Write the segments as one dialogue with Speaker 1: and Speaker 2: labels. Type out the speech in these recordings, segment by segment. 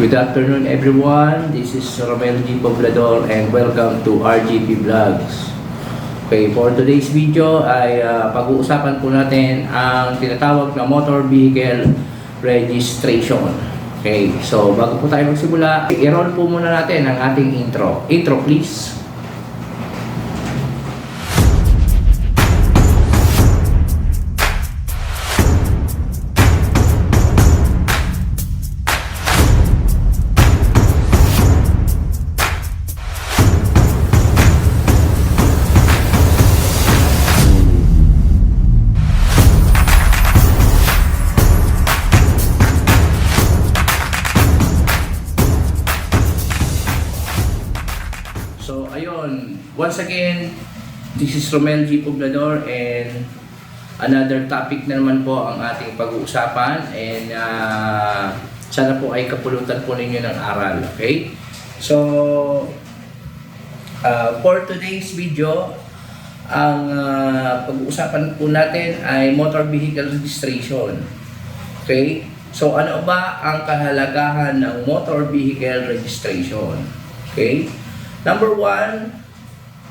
Speaker 1: Good afternoon everyone, this is Romel G. Poblador and welcome to RGP Vlogs. Okay, for today's video ay pag-uusapan po natin ang tinatawag na motor vehicle registration. Okay, so bago po tayo magsimula, i-roll po muna natin ang ating intro. Intro please. So, ayun. Once again, this is Romel G. Poblador and another topic na naman po ang ating pag-uusapan and sana po ay kapulutan po ninyo ng aral. Okay? So, for today's video, ang pag-uusapan po natin ay motor vehicle registration. Okay? So, ano ba ang kahalagahan ng motor vehicle registration? Okay? Number one,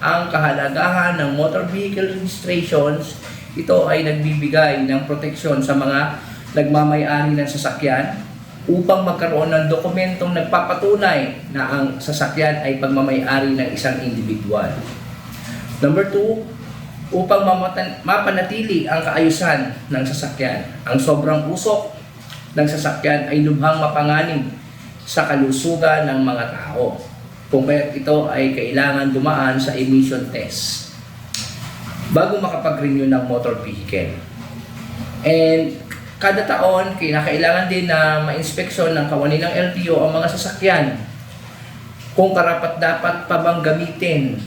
Speaker 1: ang kahalagahan ng motor vehicle registrations, ito ay nagbibigay ng proteksyon sa mga nagmamay-ari ng sasakyan upang magkaroon ng dokumentong nagpapatunay na ang sasakyan ay pagmamay-ari ng isang individual. Number two, upang mapanatili ang kaayusan ng sasakyan. Ang sobrang usok ng sasakyan ay lubhang mapanganib sa kalusugan ng mga tao, kung kaya ito ay kailangan dumaan sa emission test bago makapag-renew ng motor vehicle. And kada taon, kailangan din na ma-inspeksyon ng kawani ng LTO ang mga sasakyan kung karapat-dapat pa bang gamitin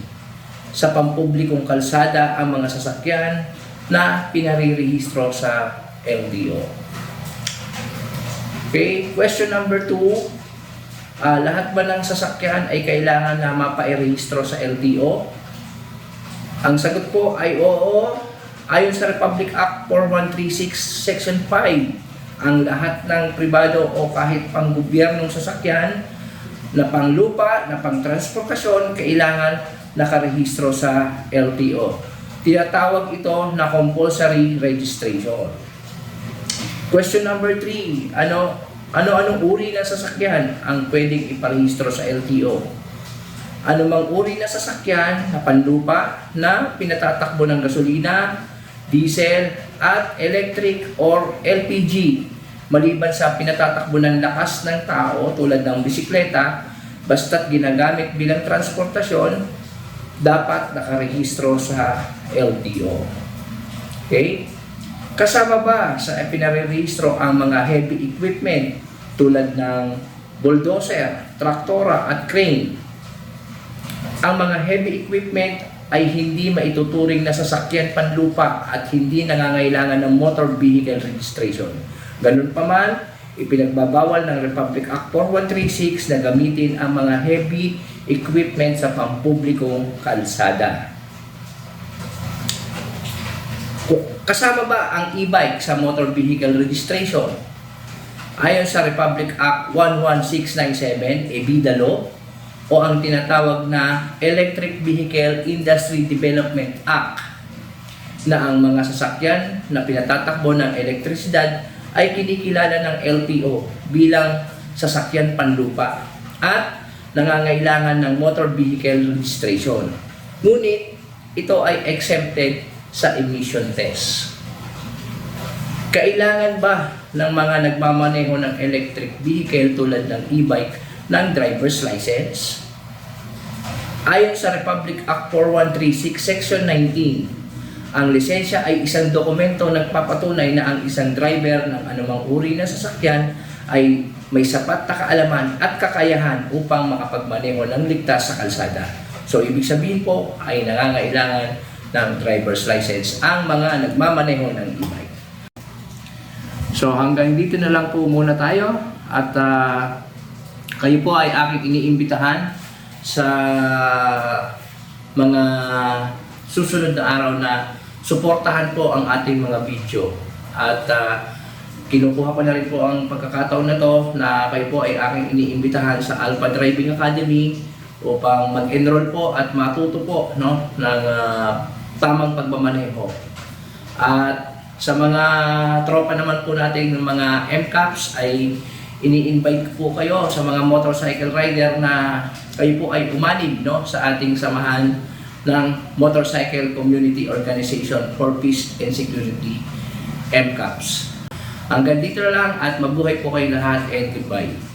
Speaker 1: sa pampublikong kalsada ang mga sasakyan na pinarirehistro sa LTO. Okay, question number 2. Lahat ba ng sasakyan ay kailangan na mapairehistro sa LTO? Ang sagot po ay oo. Ayon sa Republic Act 4136 Section 5, ang lahat ng pribado o kahit pang-gobyernong sasakyan na panglupa, na pang-transportasyon, kailangan nakarehistro sa LTO. Tinatawag ito na compulsory registration. Question number 3, ano-anong uri ng sasakyan ang pwedeng iparehistro sa LTO? Anumang uri na sasakyan na panlupa na pinatatakbo ng gasolina, diesel, at electric or LPG, maliban sa pinatatakbo ng lakas ng tao tulad ng bisikleta, basta't ginagamit bilang transportasyon, dapat nakarehistro sa LTO. Okay? Kasama ba sa pinarehistro ang mga heavy equipment tulad ng bulldozer, traktora at crane? Ang mga heavy equipment ay hindi maituturing na sasakyan panlupa at hindi nangangailangan ng motor vehicle registration. Ganun pa man, ipinagbabawal ng Republic Act 4136 na gamitin ang mga heavy equipment sa pampublikong kalsada. Kasama ba ang e-bike sa motor vehicle registration? Ayon sa Republic Act 11697, EBIDA Law, o ang tinatawag na Electric Vehicle Industry Development Act, na ang mga sasakyan na pinatatakbo ng elektrisidad ay kinikilala ng LTO bilang sasakyan panlupa at nangangailangan ng motor vehicle registration. Ngunit ito ay exempted sa emission test. Kailangan ba ng mga nagmamaneho ng electric vehicle tulad ng e-bike ng driver's license? Ayon sa Republic Act 4136 Section 19, ang lisensya ay isang dokumento nagpapatunay na ang isang driver ng anumang uri ng sasakyan ay may sapat na kaalaman at kakayahan upang makapagmaneho ng ligtas sa kalsada. So ibig sabihin po ay nangangailangan ng driver's license ang mga nagmamaneho ng e-bike. So hanggang dito na lang po muna tayo at kayo po ay aking iniimbitahan sa mga susunod na araw na suportahan po ang ating mga video at kinukuha ko na rin po ang pagkakataon na to na kayo po ay aking iniimbitahan sa Alpha Driving Academy upang mag-enroll po at matuto po, no, ng tamang pagmamaneho. At sa mga tropa naman po natin ng mga MCAPs ay ini-invite po kayo sa mga motorcycle rider na kayo po ay umanib, no, sa ating samahan ng Motorcycle Community Organization for Peace and Security, MCAPs. Hanggang dito na lang at mabuhay po kayo lahat and goodbye.